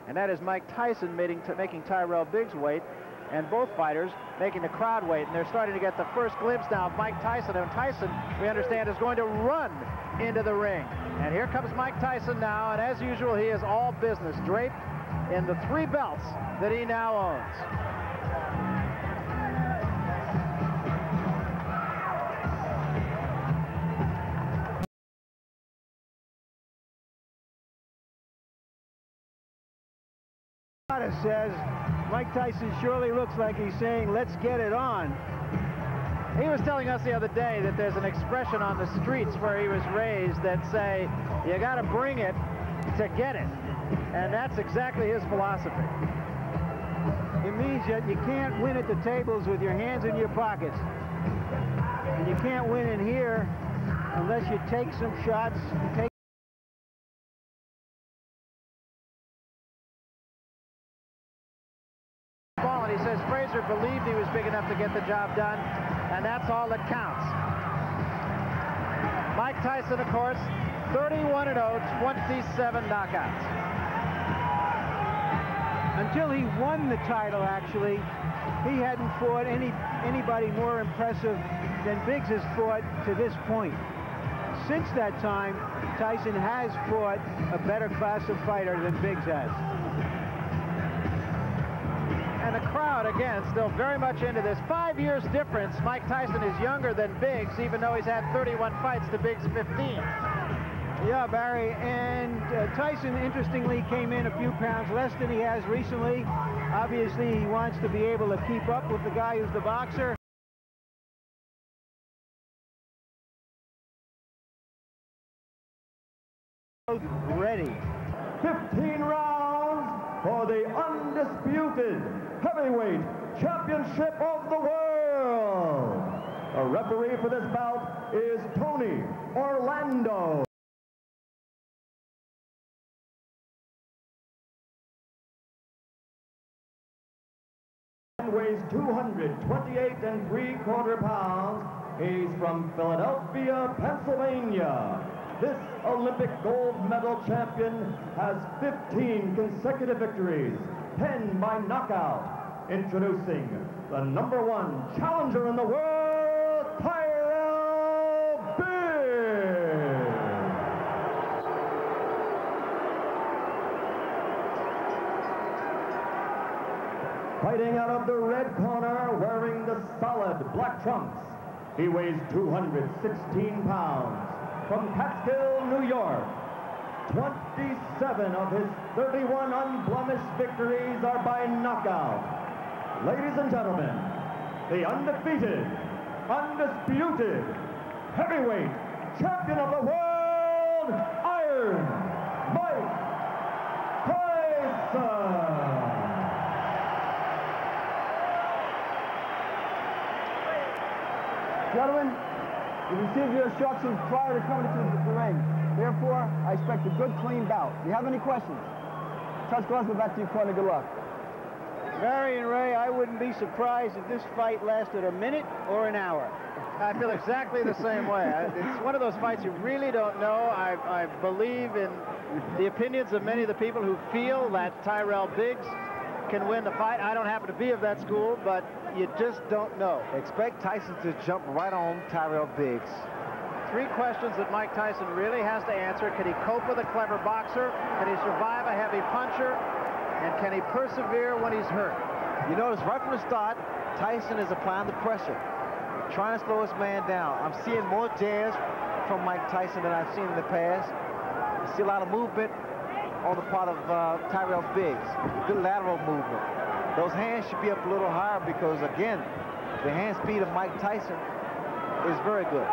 and that is Mike Tyson making Tyrell Biggs wait, and both fighters making the crowd wait. And they're starting to get the first glimpse now of Mike Tyson. And Tyson, we understand, is going to run into the ring. And here comes Mike Tyson now, and as usual, he is all business, draped in the 3 belts that he now owns. Says Mike Tyson surely looks like he's saying, let's get it on. He was telling us the other day that there's an expression on the streets where he was raised that say, you got to bring it to get it. And that's exactly his philosophy. It means that you can't win at the tables with your hands in your pockets. And you can't win in here unless you take some shots. And he says Frazier believed he was big enough to get the job done, and that's all that counts. Mike Tyson, of course, 31-0, 27 knockouts. Until he won the title, actually, he hadn't fought anybody more impressive than Biggs has fought to this point. Since that time, Tyson has fought a better class of fighter than Biggs has. And the crowd, again, still very much into this. 5 years difference. Mike Tyson is younger than Biggs, even though he's had 31 fights to Biggs' 15. Yeah, Barry, and Tyson, interestingly, came in a few pounds less than he has recently. Obviously, he wants to be able to keep up with the guy who's the boxer. Ready. 15 rounds for the undisputed heavyweight championship of the world. A referee for this bout is Tony Orlando. Weighs 228 3/4 pounds. He's from Philadelphia, Pennsylvania. This Olympic gold medal champion has 15 consecutive victories, 10 by knockout. Introducing the #1 challenger in the world, Tyrell Biggs. Fighting out of the red corner, wearing the solid black trunks, he weighs 216 pounds. From Catskill, New York, 27 of his 31 unblemished victories are by knockout. Ladies and gentlemen, the undefeated, undisputed heavyweight champion of the world, Iron Mike Tyson. Gentlemen, you received your instructions prior to coming into the ring. Therefore, I expect a good, clean bout. Do you have any questions? Touch gloves, go back to your corner. Good luck. Barry and Ray, I wouldn't be surprised if this fight lasted a minute or an hour. I feel exactly the same way. It's one of those fights you really don't know. I believe in the opinions of many of the people who feel that Tyrell Biggs can win the fight. I don't happen to be of that school, but you just don't know. Expect Tyson to jump right on Tyrell Biggs. 3 questions that Mike Tyson really has to answer. Can he cope with a clever boxer? Can he survive a heavy puncher? And can he persevere when he's hurt? You notice right from the start, Tyson is applying the pressure, trying to slow his man down. I'm seeing more jabs from Mike Tyson than I've seen in the past. I see a lot of movement on the part of Tyrell Biggs. Good lateral movement. Those hands should be up a little higher because, again, the hand speed of Mike Tyson is very good.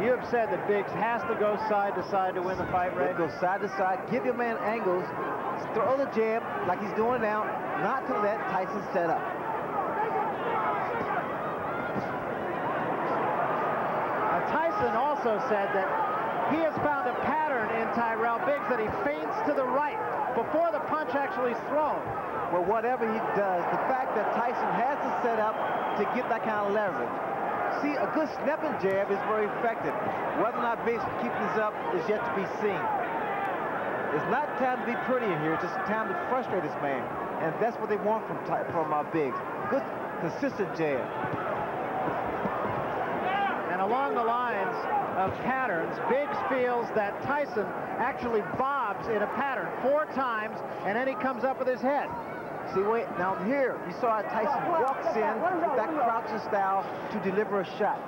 You have said that Biggs has to go side to side to win the fight, Ray. Go side to side, give your man angles, throw the jab like he's doing now, not to let Tyson set up. Tyson also said that he has found a pattern in Tyrell Biggs that he feints to the right before the punch actually is thrown. Well, whatever he does, the fact that Tyson has to set up to get that kind of leverage. See, a good snapping jab is very effective. Whether or not Biggs can keep this up is yet to be seen. It's not time to be pretty in here. It's just time to frustrate this man. And that's what they want from Biggs. Good, consistent jab. And along the lines of patterns, Biggs feels that Tyson actually bobs in a pattern 4 times, and then he comes up with his head. See, wait, now here, you saw how Tyson walks in with that crouching style to deliver a shot.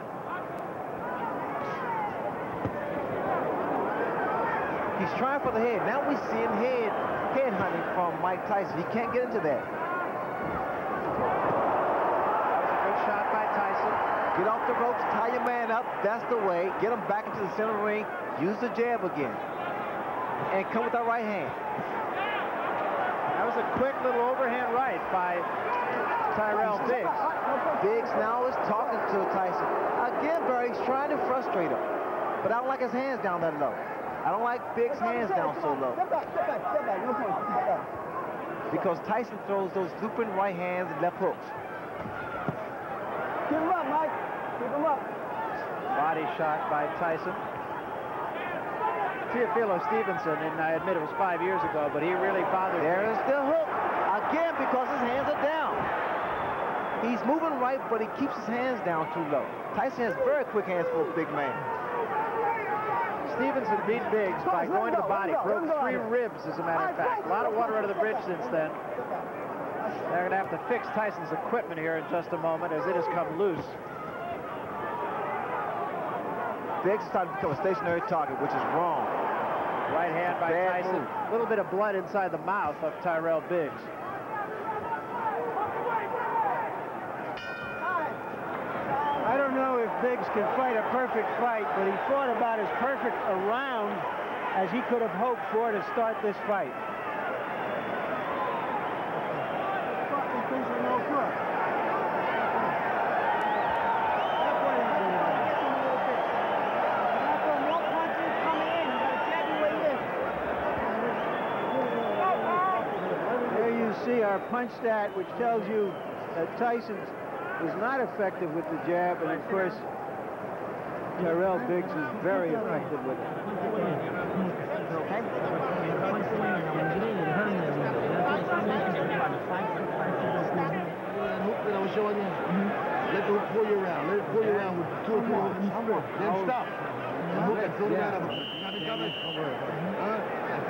He's trying for the head. Now we see him head hunting from Mike Tyson. He can't get into that. That was a good shot by Tyson. Get off the ropes, tie your man up. That's the way. Get him back into the center ring. Use the jab again. And come with that right hand. That was a quick little overhand right by Tyrell Biggs. Biggs now is talking to Tyson. Again, Barry, he's trying to frustrate him. But I don't like his hands down that low. I don't like Biggs' hands down so low. Step back, step back, step back. No point. Step back. Because Tyson throws those looping right hands and left hooks. Keep him up, Mike. Keep him up. Body shot by Tyson. Teofilo Stevenson, and I admit it was 5 years ago, but he really bothered me. There's the hook. Again, because his hands are down. He's moving right, but he keeps his hands down too low. Tyson has very quick hands for a big man. Stevenson beat Biggs by going to the body, broke 3 ribs, as a matter of fact. A lot of water under the bridge since then. They're going to have to fix Tyson's equipment here in just a moment as it has come loose. Biggs is starting to become a stationary target, which is wrong. Right hand by Tyson. A little bit of blood inside the mouth of Tyrell Biggs. I don't know if Biggs can fight a perfect fight, but he fought about as perfect a round as he could have hoped for to start this fight. There you see our punch stat, which tells you that Tyson was not effective with the jab, and of course Tyrell Biggs is very effective with it. Let the hook pull you around. Let it pull you around with 2 or 3 hooks each foot. Then stop. And hook and throw it out of it. You got it coming?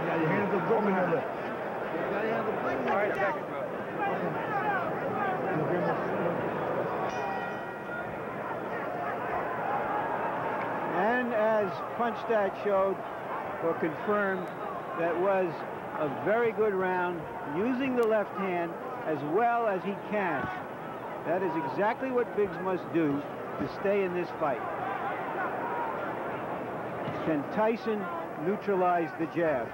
Now your hands are going there. All right, second. And as punch stat showed, or confirmed, that was a very good round, using the left hand as well as he can. That is exactly what Biggs must do to stay in this fight. Can Tyson neutralize the jab?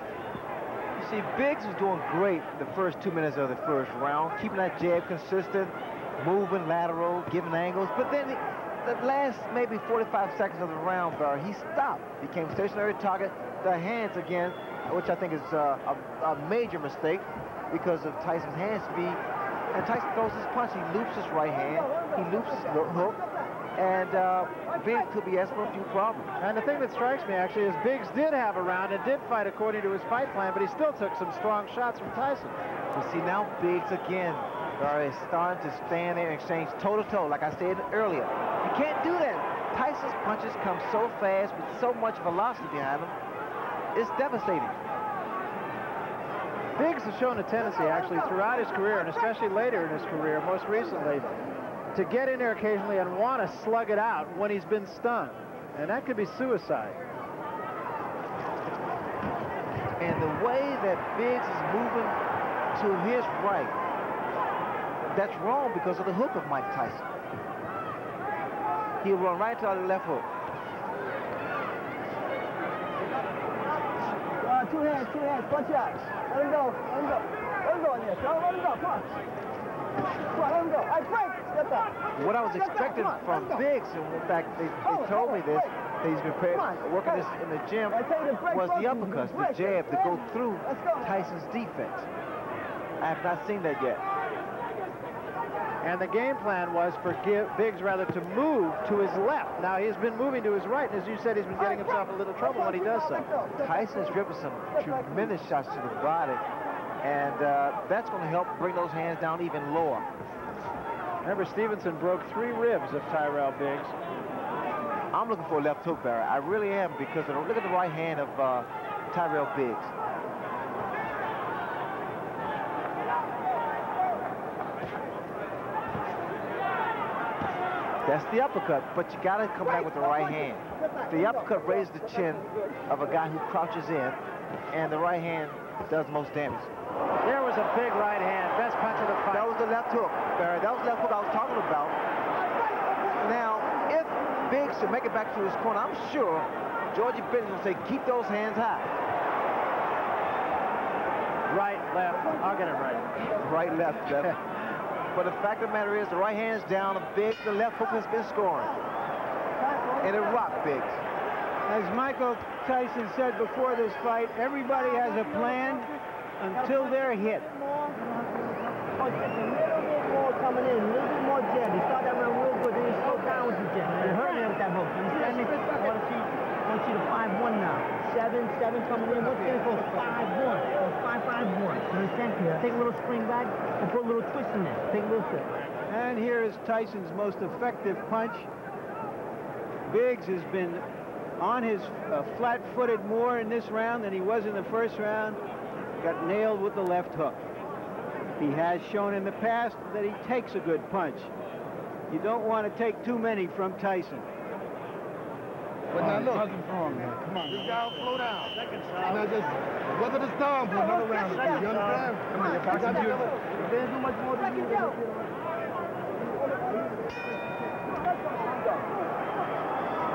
You see, Biggs was doing great the first 2 minutes of the first round, keeping that jab consistent, moving lateral, giving angles, but then the last maybe 45 seconds of the round, Barry, he stopped, became a stationary target. The hands again, which I think is a major mistake because of Tyson's hand speed. And Tyson throws his punch. He loops his right hand. He loops his hook. And Biggs could be asking for a few problems. And the thing that strikes me, actually, is Biggs did have a round and did fight according to his fight plan, but he still took some strong shots from Tyson. You see, now Biggs again, Barry, is starting to stand there and exchange toe-to-toe, like I said earlier. You can't do that. Tyson's punches come so fast with so much velocity behind them. It's devastating. Biggs has shown a tendency, actually, throughout his career, and especially later in his career, most recently, to get in there occasionally and want to slug it out when he's been stunned. And that could be suicide. And the way that Biggs is moving to his right, that's wrong because of the hook of Mike Tyson. He'll run right to the left hook. Two hands, punch out. Let him go, let him go. Let him go in there, Joe. Let him go, come on. Come on, let him go. All right, break. Step back. What I was expecting from Biggs, and in fact, they told me this, that he's been working this in the gym, was the uppercuts, the jab to go through Tyson's defense. I have not seen that yet. And the game plan was for Biggs rather to move to his left. Now he's been moving to his right, and as you said, he's been getting himself in a little trouble when he does so. Tyson's driven some tremendous shots to the body, and that's going to help bring those hands down even lower. Remember, Stevenson broke 3 ribs of Tyrell Biggs. I'm looking for a left hook, Barry. I really am, because look at the right hand of Tyrell Biggs. That's the uppercut, but you got to come back with the right hand. The uppercut raises the chin of a guy who crouches in, and the right hand does most damage. There was a big right hand, best punch of the fight. That was the left hook, Barry. That was the left hook I was talking about. Now, if Biggs should make it back to his corner, I'm sure Georgie Biggs will say, keep those hands high. Right, left, I'll get it right. Right, left, left. But the fact of the matter is, the right hand is down, the left hook has been scoring. And it rocked Biggs. As Michael Tyson said before this fight, everybody has a plan until they're hit. A little bit more coming in, a little bit more jab. He started that round real good, then he slowed down with the jab. It hurt me with that hook. You understand me? I want to see the 5-1 now. 7 coming in. Once again, it goes 5-1. It goes 5-5-1. You understand? Take a little spring back and put a little twist in there. Take a little twist. And here is Tyson's most effective punch. Biggs has been on his flat-footed more in this round than he was in the first round. Got nailed with the left hook. He has shown in the past that he takes a good punch. You don't want to take too many from Tyson. But now look, come on, this guy will slow down. Now just weather the storm for another round or two. You understand? Come on, there's too much more to do.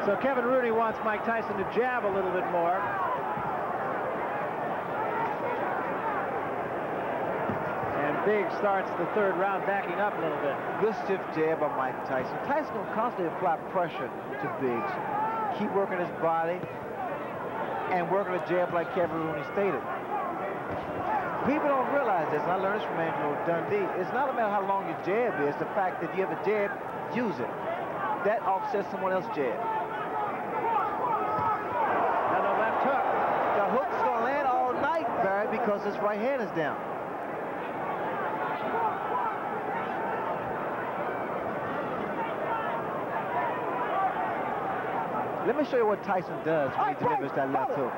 So Kevin Rooney wants Mike Tyson to jab a little bit more. And Biggs starts the 3rd round backing up a little bit. Good stiff jab by Mike Tyson. Tyson will constantly apply pressure to Biggs. Keep working his body and working a jab like Kevin Rooney stated. People don't realize this, and I learned this from Angelo Dundee. It's not about how long your jab is. The fact that you have a jab, use it. That offsets someone else's jab. And the left hook. The hook's going to land all night, Barry, because his right hand is down. Let me show you what Tyson does when he delivers that left hook.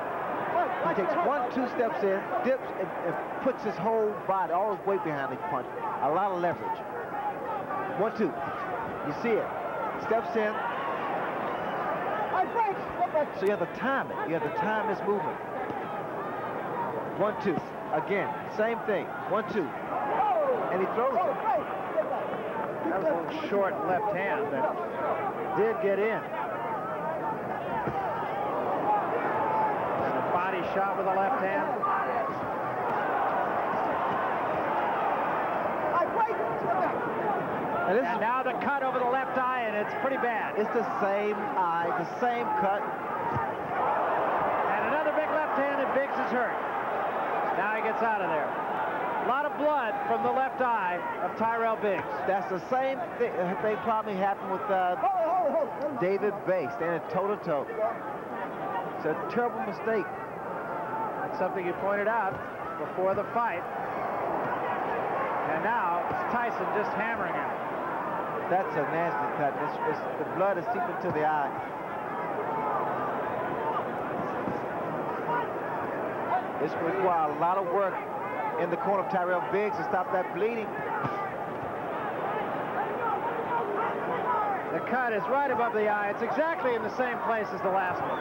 He takes 1-2 steps in, dips, and puts his whole body, all his weight behind each punch. A lot of leverage. 1-2. You see it. Steps in. So you have to time it. You have to time his movement. 1-2. Again, same thing. 1-2. And he throws it. That was a little short left hand that did get in. Shot with the left hand. And now the cut over the left eye, and it's pretty bad. It's the same eye, the same cut. And another big left hand, and Biggs is hurt. Now he gets out of there. A lot of blood from the left eye of Tyrell Biggs. That's the same thing probably happened with David Bay, standing toe-to-toe. It's a terrible mistake. Something you pointed out before the fight. And now it's Tyson just hammering him. That's a nasty cut. The blood is seeping to the eye. This will require a lot of work in the corner of Tyrell Biggs to stop that bleeding. The cut is right above the eye. It's exactly in the same place as the last one.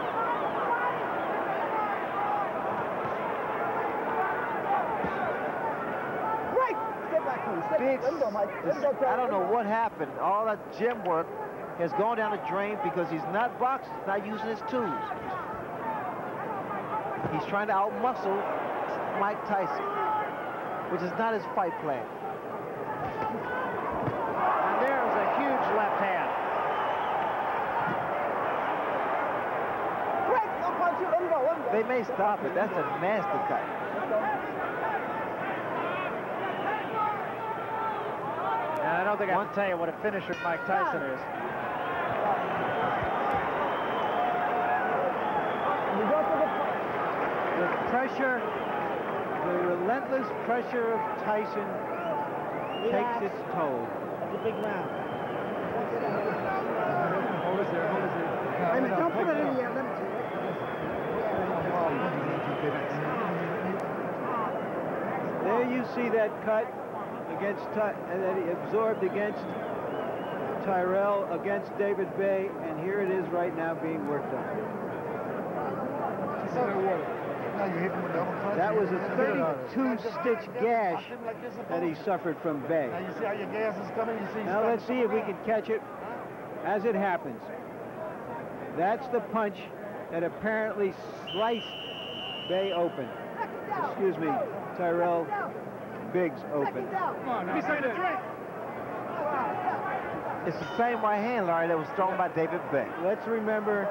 Biggs, I don't know what happened. All that gym work has gone down the drain because he's not boxing, he's not using his tools. He's trying to outmuscle Mike Tyson, which is not his fight plan. And there's a huge left hand. They may stop it. That's a nasty cut. And I know don't think I have to tell you what a finisher Mike Tyson is. The pressure, the relentless pressure of Tyson takes its toll. That's a big round. Hold it there, hold it there. Wait a minute, don't put it in the air. There you see that cut against and that he absorbed against Tyrell, against David Bay, and here it is right now being worked on. That was a 32-stitch gash that he suffered from Bay. Now you see how your gas is coming? You see Now let's see if we can catch it as it happens. That's the punch that apparently sliced Bay open. Excuse me, Tyrell Biggs open. It's the same right hand, Larry, that was thrown by David Bay. Let's remember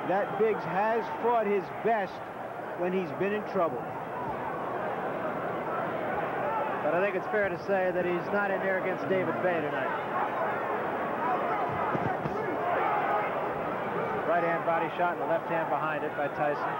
that Biggs has fought his best when he's been in trouble. But I think it's fair to say that he's not in there against David Bay tonight. Right hand body shot and the left hand behind it by Tyson.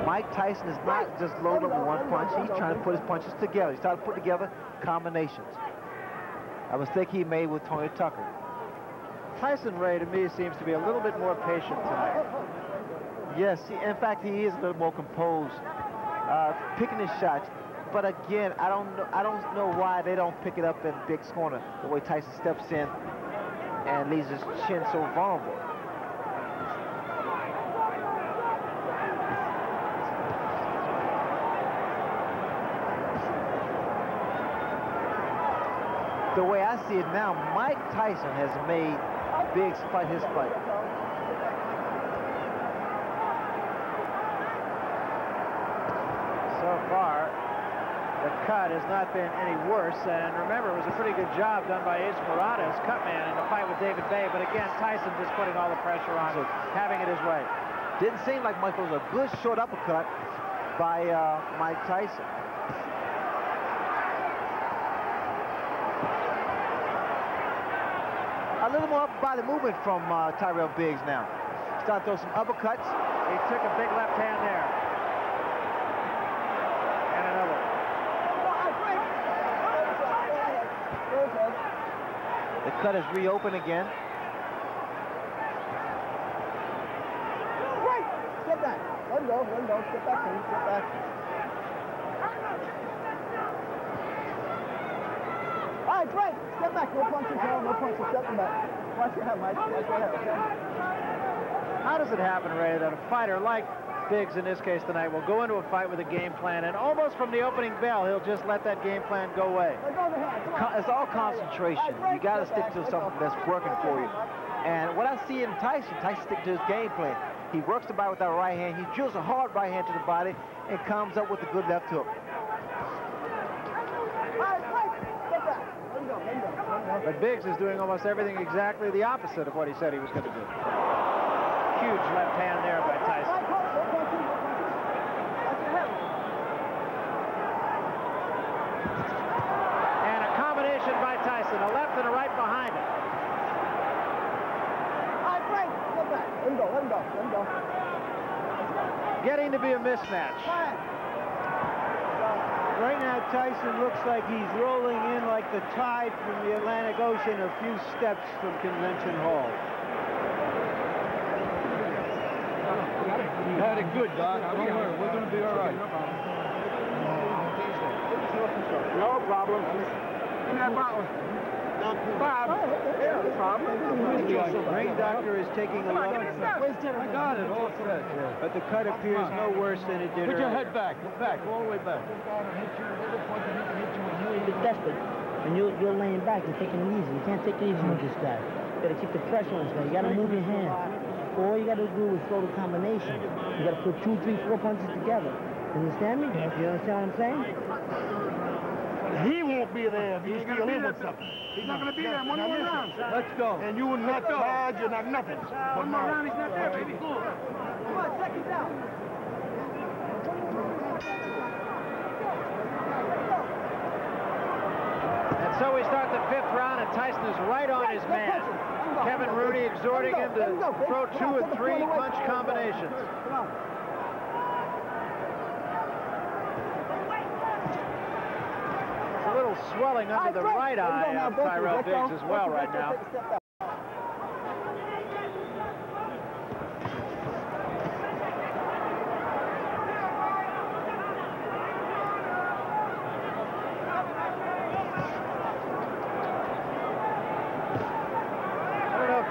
Mike Tyson is not just loaded up with one punch. He's trying to put his punches together. He's trying to put together combinations. A mistake he made with Tony Tucker. Tyson Ray, to me, seems to be a little bit more patient tonight. Yes, in fact, he is a little more composed, picking his shots. But again, I don't know why they don't pick it up in Biggs' corner the way Tyson steps in and leaves his chin so vulnerable. The way I see it now, Mike Tyson has made Biggs fight his fight. So far, the cut has not been any worse. And remember, it was a pretty good job done by Ace Murata, his cut man, in the fight with David Bay. But again, Tyson just putting all the pressure on, having it his way. Didn't seem like Mike was a good short uppercut by Mike Tyson. A little more body movement from Tyrell Biggs now. Start to throw some uppercuts. He took a big left hand there. And another. The cut is reopened again. Step back. Let him go. Step back. Step back. All right, Drake. Step back. No punches, no punches. Step him back. Watch your head, Mike. Watch your head, okay? How does it happen, Ray, that a fighter like Biggs in this case tonight will go into a fight with a game plan, and almost from the opening bell, he'll just let that game plan go away? It's all concentration. You got to stick to something that's working for you. And what I see in Tyson sticks to his game plan. He works the body with that right hand. He drills a hard right hand to the body and comes up with a good left hook. But Biggs is doing almost everything exactly the opposite of what he said he was going to do. Huge left hand there by Tyson. And a combination by Tyson, a left and a right behind it. Let him go. Getting to be a mismatch. Right now, Tyson looks like he's rolling in like the tide from the Atlantic Ocean a few steps from Convention Hall. You had it good, Doc. Don't worry, we're going to be all right. No problem. Bob. The brain doctor is taking a look. I got it, all set. But the cut appears no worse than it did Put your earlier. head back, all the way back. You're desperate. And you're laying back. You're taking it easy. You can't take it easy with this guy. You got to keep the pressure on this guy. You got to move your hand. All you got to do is throw the combination. You got to put 2, 3, 4 punches together. You understand me? You understand what I'm saying? He won't be there if he's still in with something. He's not going to be there. One more round. Let's go. And you will not charge, you're not nothing. One more round, he's not there, baby. Go. And so we start the 5th round, and Tyson is right on his man. Kevin Rooney exhorting him to throw 2 and 3 punch combinations. A little swelling under the right eye of Tyrell Biggs as well right now.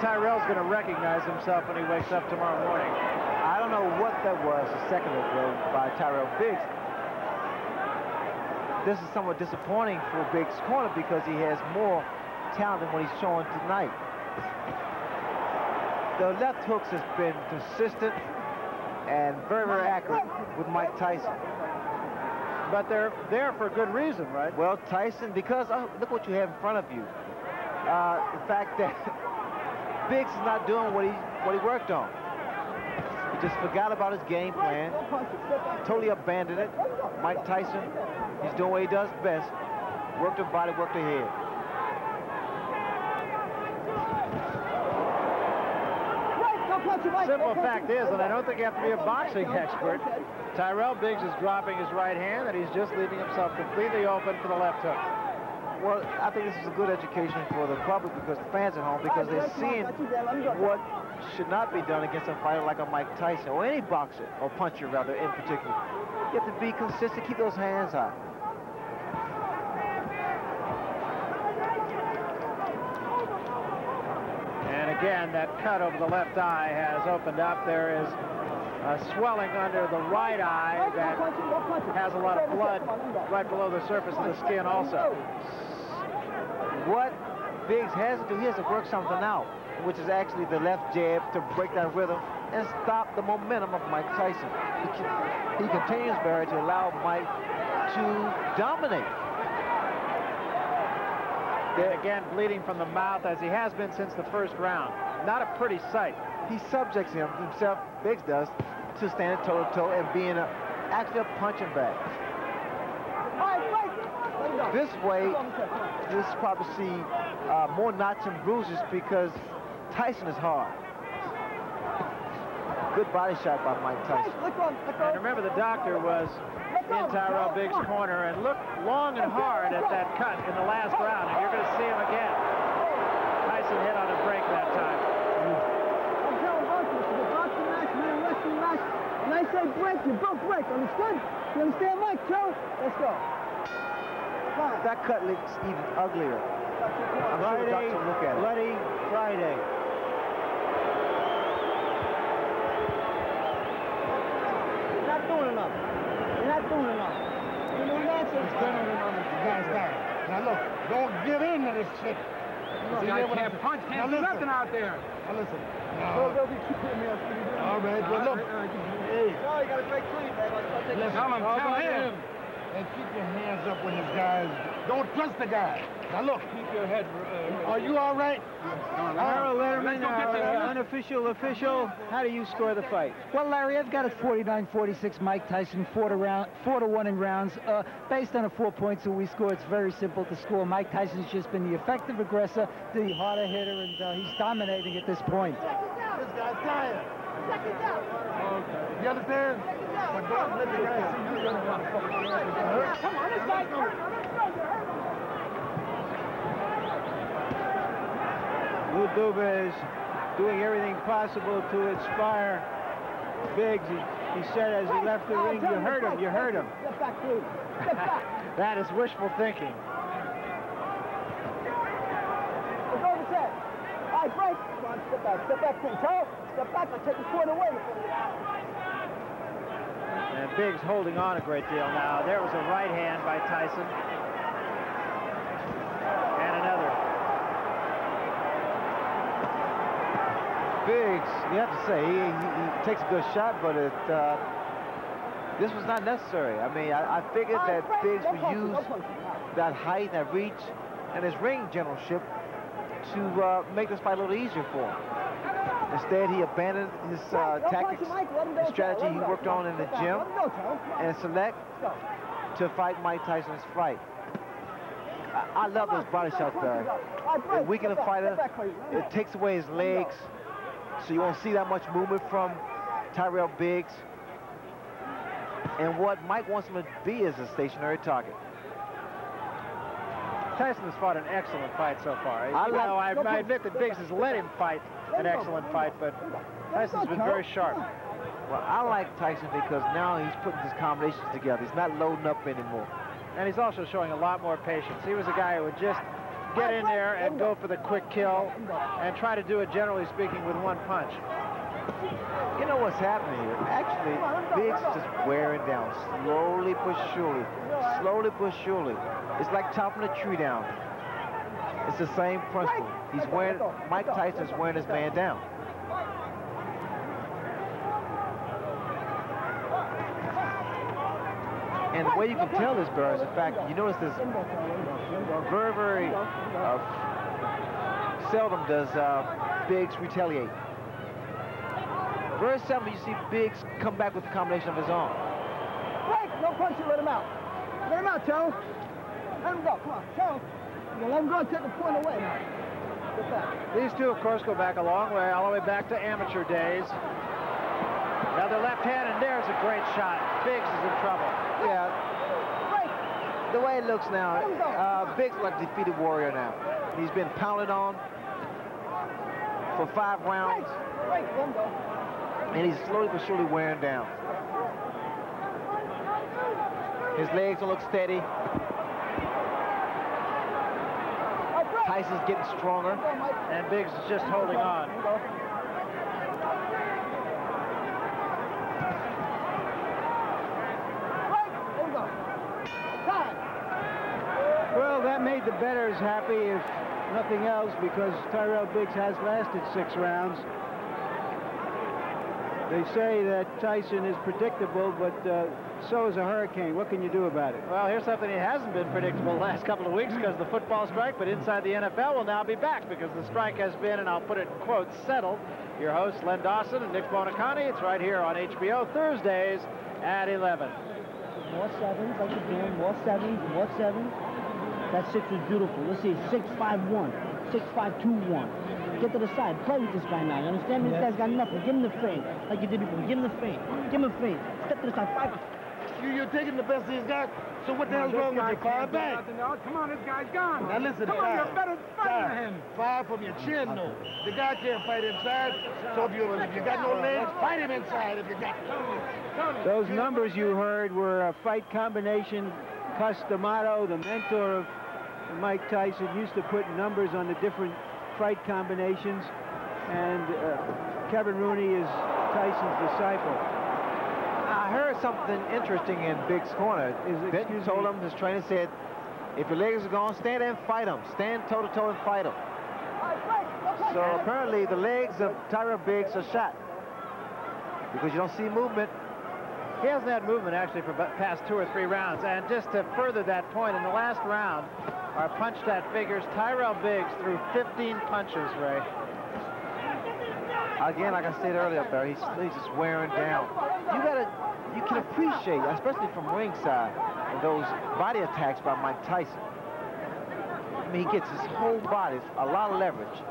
Tyrell's going to recognize himself when he wakes up tomorrow morning. I don't know what that was a second ago by Tyrell Biggs. This is somewhat disappointing for Biggs' corner because he has more talent than what he's showing tonight. The left hooks has been consistent and very, very accurate with Mike Tyson. But they're there for good reason, right? Well, Tyson, because look what you have in front of you. The fact that Biggs is not doing what he worked on. He just forgot about his game plan, totally abandoned it. Mike Tyson, he's doing what he does best. Work the body, work the head. Simple fact is, and I don't think you have to be a boxing expert, Tyrell Biggs is dropping his right hand, and he's just leaving himself completely open for the left hook. Well, I think this is a good education for the public, because the fans at home, because they're seeing what should not be done against a fighter like a Mike Tyson, or any boxer, or puncher rather, in particular. You have to be consistent, keep those hands high. And again, that cut over the left eye has opened up. There is a swelling under the right eye that has a lot of blood right below the surface of the skin also. What Biggs has to do, he has to work something out, which is actually the left jab to break that rhythm and stop the momentum of Mike Tyson. He continues, Barry, to allow Mike to dominate. And again, bleeding from the mouth as he has been since the 1st round. Not a pretty sight. He subjects himself, Biggs does, to standing toe-to-toe and being actually a punching bag. This way, you'll probably see more knots and bruises because Tyson is hard. Good body shot by Mike Tyson. And remember, the doctor was in Tyrell Biggs' corner and looked long and hard at that cut in the last round, and you're going to see him again. Tyson hit on a break that time. When I say break, you both break. Understood? You understand, Mike? Joe? Let's go. That cut looks even uglier. I'm sure the doctor will look at it. Bloody Friday. You're not doing enough. You're not doing enough. You know that? It's better than on the guy's down. Now look, don't get into this shit. See, I can't punch, can't do nothing out there. Now listen. All right, but look. Hey. No, you got to break clean, man. Tell him. And keep your hands up when this guy's... Don't trust the guy. Now look. Keep your head... Are you all right? Harold Letterman, unofficial official. How do you score the fight? Well, Larry, I've got it 49-46. Mike Tyson 4-1 in rounds. Based on a 4 points that we score, it's very simple to score. Mike Tyson's just been the effective aggressor, the harder hitter, and he's dominating at this point. This guy's tired. You understand? But don't let the guy see you running around the fucking ground. Come on, this guy's hurt. Lou Duva is doing everything possible to inspire Biggs. He said as he left the ring, you heard him, you heard him. Step back, please. Step back. That is wishful thinking. Let's go to 10. All right, break. Come on, step back, please. Huh? Step back, I'll take the corner away. And Biggs holding on a great deal now. There was a right hand by Tyson. And another. Biggs, you have to say, he takes a good shot, but this was not necessary. I mean, I figured that Biggs would use that height, that reach, and his ring generalship to make this fight a little easier for him. Instead, he abandoned his tactics, his strategy he worked on in the gym, and select to fight Mike Tyson's fight. I love those body shots, Barry. It weakens a fighter. It takes away his legs, so you won't see that much movement from Tyrell Biggs. And what Mike wants him to be is a stationary target. Tyson has fought an excellent fight so far. I admit that Biggs has let him fight an excellent fight, but Tyson's been very sharp. Well, I like Tyson because now he's putting his combinations together. He's not loading up anymore. And he's also showing a lot more patience. He was a guy who would just get in there and go for the quick kill and try to do it, generally speaking, with one punch. You know what's happening here? Actually, Biggs is just wearing down, slowly but surely. Slowly but surely. It's like chopping a tree down. It's the same principle. He's wearing, Mike Tyson's wearing his man down. And the way you can tell this, Barry, is the fact you notice this very seldom does Biggs retaliate. Very seldom you see Biggs come back with a combination of his own. Right, no punching, let him out. Let him out, Joe. Let him go, come on, Joe. You let him go and take the point away now. Get back. These two, of course, go back a long way, all the way back to amateur days. Another left hand, and there's a great shot. Biggs is in trouble. Yeah. The way it looks now, Biggs is like a defeated warrior now. He's been pounded on for 5 rounds. And he's slowly but surely wearing down. His legs don't look steady. Tyson's getting stronger. And Biggs is just holding on. Well, that made the bettors happy, if nothing else, because Tyrell Biggs has lasted 6 rounds. They say that Tyson is predictable, but so is a hurricane. What can you do about it? Well, here's something that hasn't been predictable the last couple of weeks because of the football strike, but inside the NFL will now be back because the strike has been, and I'll put it in quotes, settled. Your hosts, Len Dawson and Nick Bonacani. It's right here on HBO Thursdays at 11. More 7s like you're doing, more 7s, more 7s. That 6 is beautiful. Let's see, 6-5-1, 6-5-2-1. Get to the side, play with this guy now. You understand me? This guy's got nothing. Give him the feint, like you did before. Give him the feint. Give him a feint. Step to the side, 5. You're taking the best he's got. So what the hell's wrong with you? 5 back. Come on, this guy's gone. Now listen, come on, you're better fighting him. 5 from your chin, though. The guy can't fight inside. So if you got no legs, fight him inside if you got. Those numbers you heard were a fight combination. Customato, the mentor of Mike Tyson, used to put numbers on the different fight combinations, and Kevin Rooney is Tyson's disciple. I heard something interesting in Biggs' corner. Benton told him, his trainer said, if your legs are gone, stand there and fight him. Stand toe-to-toe and fight him. So apparently the legs of Tyrell Biggs are shot because you don't see movement. He hasn't had movement actually for the past 2 or 3 rounds. And just to further that point, in the last round, our punch stat figures, Tyrell Biggs threw 15 punches, Ray. Again, like I said earlier, Barry, he's just wearing down. You can appreciate, especially from ringside, those body attacks by Mike Tyson. I mean, he gets his whole body, a lot of leverage.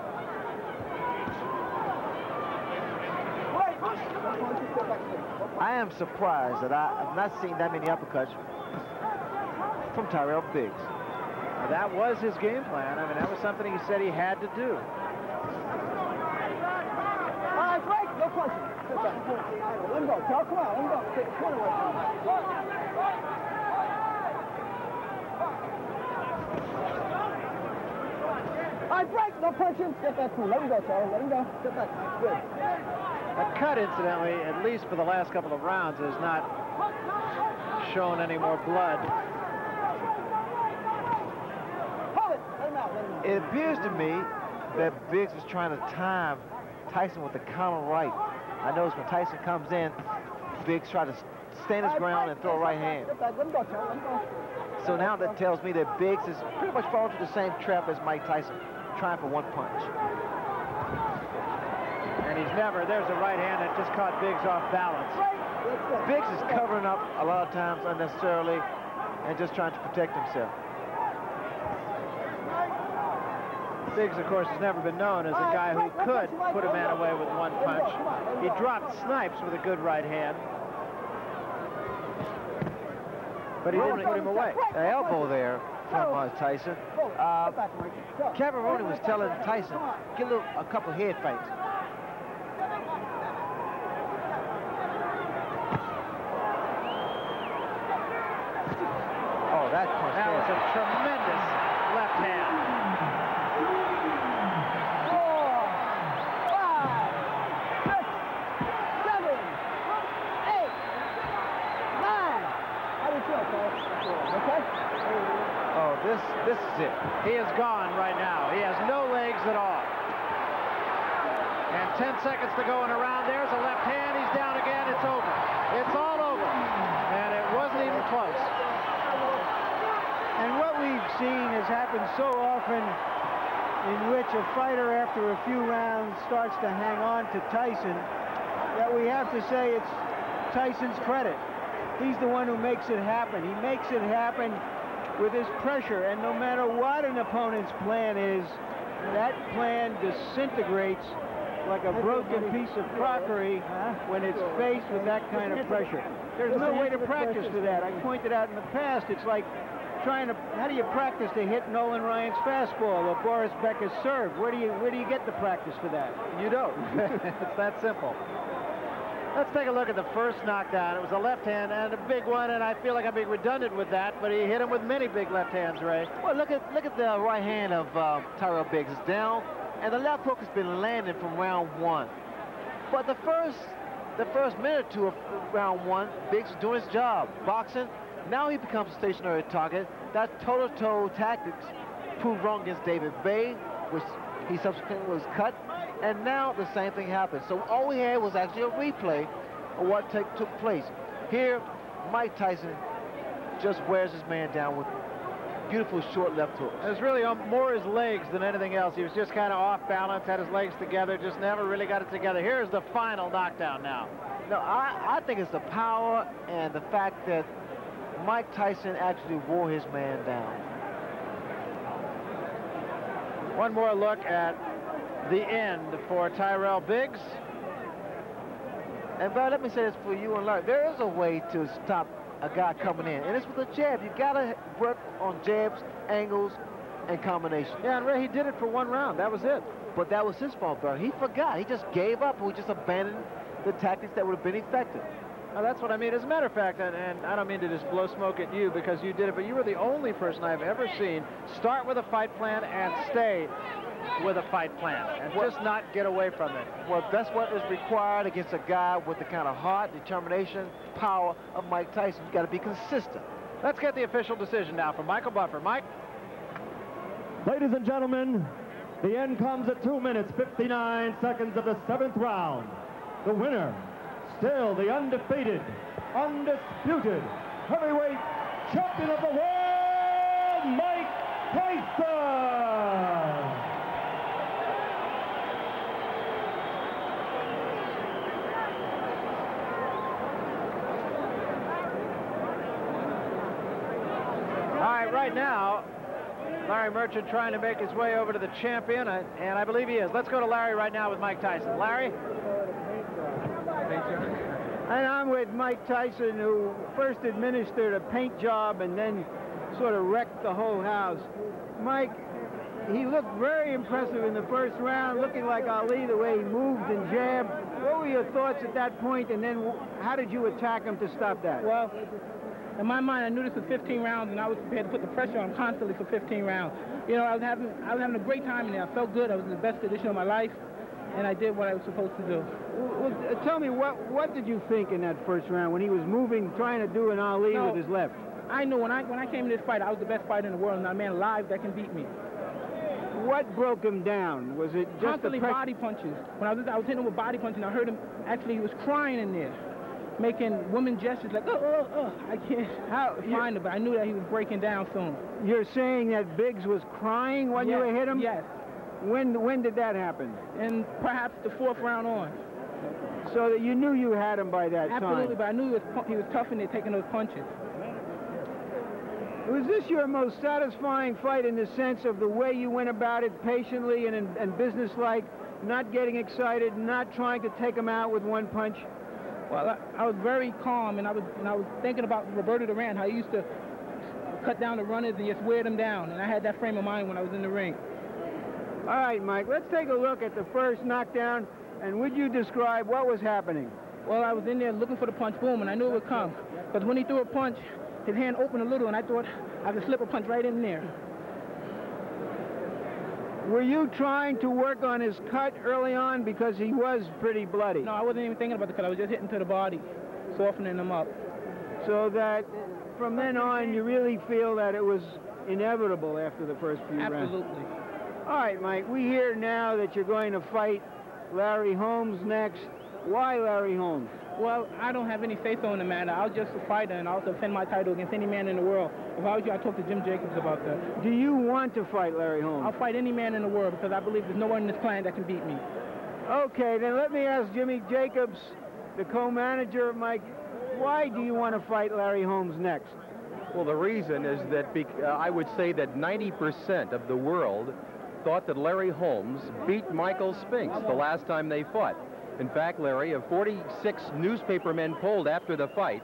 I am surprised that I've not seen that many uppercuts from Tyrell Biggs. Now, that was his game plan. I mean, that was something he said he had to do. All right, break. No punching. Let him go, Joe. Come on, let him go. Take the corner away from him. All right, break. No punching. Get back to him. Let him go, Joe. Let him go. Get back. Good. That cut, incidentally, at least for the last couple of rounds, has not shown any more blood. Hold it. Let him out. Let him out. It appears to me that Biggs was trying to time Tyson with the counter right. I noticed when Tyson comes in, Biggs tried to stand his ground and throw a right hand. Let him go, Joe. Let him go. So now that tells me that Biggs is pretty much falling to the same trap as Mike Tyson, trying for one punch. And he's never. There's a right hand that just caught Biggs off balance. Biggs is covering up a lot of times unnecessarily and just trying to protect himself. Biggs, of course, has never been known as a guy who could put a man away with one punch. He dropped Snipes with a good right hand, but he didn't put him away. An elbow there from Tyson. Kevin Rooney was telling Tyson, get a couple head fakes. Oh, that punch. That was a tremendous left hand. 4, 5, 6, 7, 8, 9. Okay? Oh, this is it. He is gone right now. He has no legs at all. And 10 seconds to go in a round. There's a left hand. He's down again. It's over. It's all over. And it wasn't even close. And what we've seen has happened so often, in which a fighter after a few rounds starts to hang on to Tyson, that we have to say it's Tyson's credit. He's the one who makes it happen. He makes it happen with his pressure, and no matter what an opponent's plan is, that plan disintegrates like a broken piece of crockery when it's faced with that kind of pressure. There's no way to practice for that. I pointed out in the past, it's like trying to, how do you practice to hit Nolan Ryan's fastball or Boris Becker's serve? Where do you get the practice for that? You don't. It's that simple. Let's take a look at the first knockdown. It was a left hand and a big one, and I feel like I'm being redundant with that, but he hit him with many big left hands, Ray. Well, look at the right hand of Tyrell Biggs. It's down, and the left hook has been landing from round 1. But the first minute or two of round 1, Biggs is doing his job, boxing. Now he becomes a stationary target. That toe-to-toe tactics proved wrong against David Bay, which he subsequently was cut. And now the same thing happened. So all we had was actually a replay of what took place. Here, Mike Tyson just wears his man down with beautiful short left hooks. It was really more his legs than anything else. He was just kind of off balance, had his legs together, just never really got it together. Here's the final knockdown now. No, I think it's the power and the fact that Mike Tyson actually wore his man down. One more look at the end for Tyrell Biggs. And Brad, let me say this for you and Larry. There is a way to stop a guy coming in, and it's with a jab. You gotta work on jabs, angles, and combinations. Yeah, and Ray, he did it for 1 round. That was it. But that was his fault, Brad. He forgot. He just gave up, and we just abandoned the tactics that would have been effective. Now, that's what I mean. As a matter of fact, and I don't mean to just blow smoke at you because you did it, but you were the only person I've ever seen start with a fight plan and stay with a fight plan and just not get away from it. Well, that's what is required against a guy with the kind of heart, determination, power of Mike Tyson. You got to be consistent. Let's get the official decision now from Michael Buffer. Mike? Ladies and gentlemen, the end comes at 2 minutes, 59 seconds of the 7th round. The winner, still the undefeated, undisputed heavyweight champion of the world, Mike Tyson! Right now, Larry Merchant trying to make his way over to the champion, and I believe he is. Let's go to Larry right now with Mike Tyson. Larry? And I'm with Mike Tyson, who first administered a paint job and then sort of wrecked the whole house. Mike, he looked very impressive in the first round, looking like Ali, the way he moved and jabbed. What were your thoughts at that point, and then how did you attack him to stop that? Well, in my mind, I knew this was 15 rounds, and I was prepared to put the pressure on constantly for 15 rounds. You know, I was having a great time in there. I felt good. I was in the best condition of my life, and I did what I was supposed to do. Well, tell me, what did you think in that first round when he was moving, trying to do an Ali with his left? I knew when I came to this fight, I was the best fighter in the world, and not a man alive that can beat me. What broke him down? Was it just constantly body punches? When I was hitting him with body punches, and I heard him, actually, he was crying in there, making woman gestures like, I can't find him, but I knew that he was breaking down soon. You're saying that Biggs was crying when you hit him? Yes. When did that happen? And perhaps the 4th round on. So that you knew you had him by that time. Absolutely, but I knew he was tough in there taking those punches. Was this your most satisfying fight in the sense of the way you went about it patiently and businesslike, not getting excited, not trying to take him out with one punch? Well, I was very calm, and I was thinking about Roberto Duran, how he used to cut down the runners and just wear them down, and I had that frame of mind when I was in the ring. All right, Mike, let's take a look at the first knockdown, and would you describe what was happening? Well, I was in there looking for the punch, boom, and I knew it would come. But when he threw a punch, his hand opened a little, and I thought I could slip a punch right in there. Were you trying to work on his cut early on because he was pretty bloody? No, I wasn't even thinking about the cut. I was just hitting to the body, softening him up. So that from then on, you really feel that it was inevitable after the first few rounds? Absolutely. All right, Mike, we hear now that you're going to fight Larry Holmes next. Why Larry Holmes? Well, I don't have any say-so in the matter. I was just a fighter, and I'll defend my title against any man in the world. If I was you, I'd talk to Jim Jacobs about that. Do you want to fight Larry Holmes? I'll fight any man in the world because I believe there's no one in this planet that can beat me. Okay, then let me ask Jimmy Jacobs, the co-manager of Mike, why do you want to fight Larry Holmes next? Well, the reason is that I would say that 90% of the world thought that Larry Holmes beat Michael Spinks the last time they fought. In fact, Larry, of 46 newspaper men polled after the fight,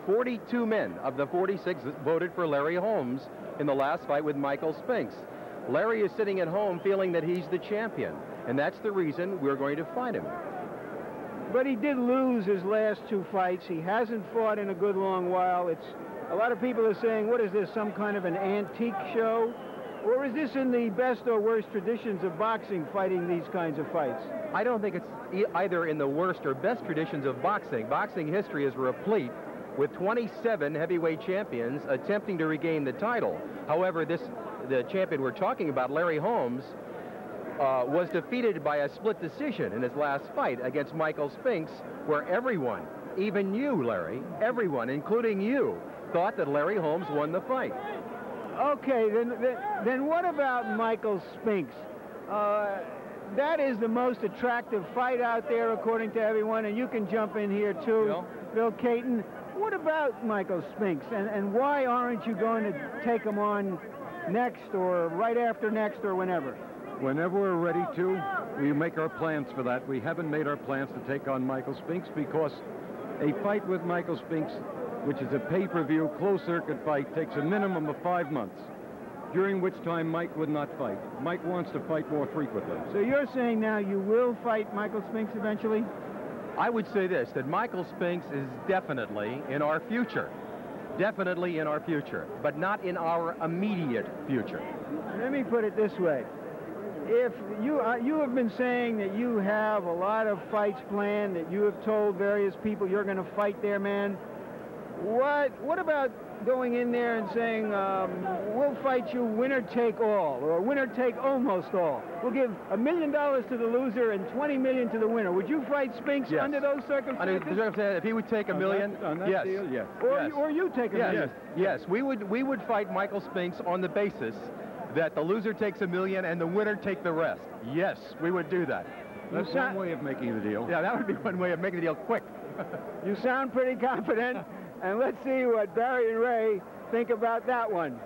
42 men of the 46 voted for Larry Holmes in the last fight with Michael Spinks. Larry is sitting at home feeling that he's the champion, and that's the reason we're going to fight him. But he did lose his last 2 fights. He hasn't fought in a good long while. A lot of people are saying, what is this, some kind of an antique show? Or is this in the best or worst traditions of boxing, fighting these kinds of fights? I don't think it's either in the worst or best traditions of boxing. Boxing history is replete with 27 heavyweight champions attempting to regain the title. However, the champion we're talking about, Larry Holmes, was defeated by a split decision in his last fight against Michael Spinks, where everyone, even you, Larry, everyone, including you, thought that Larry Holmes won the fight. Okay, then what about Michael Spinks? That is the most attractive fight out there, according to everyone, and you can jump in here, too. Bill Caton, what about Michael Spinks, and why aren't you going to take him on next, or right after next, or whenever? Whenever we're ready to, we make our plans for that. We haven't made our plans to take on Michael Spinks because a fight with Michael Spinks, which is a pay-per-view, closed-circuit fight, takes a minimum of 5 months, during which time Mike would not fight. Mike wants to fight more frequently. So you're saying now you will fight Michael Spinks eventually? I would say this, that Michael Spinks is definitely in our future. Definitely in our future, but not in our immediate future. Let me put it this way. If you have been saying that you have a lot of fights planned, that you have told various people you're going to fight their man, what about going in there and saying, we'll fight you winner take all, or winner take almost all? We'll give $1 million to the loser and $20 million to the winner. Would you fight Spinks under those circumstances? Under the circumstances, if he would take $1 million, yes. Deal, yes. Or you take $1 million. Yes, we would fight Michael Spinks on the basis that the loser takes $1 million and the winner take the rest. Yes, we would do that. That's one way of making the deal. Yeah, that would be one way of making the deal quick. You sound pretty confident, and let's see what Barry and Ray think about that one.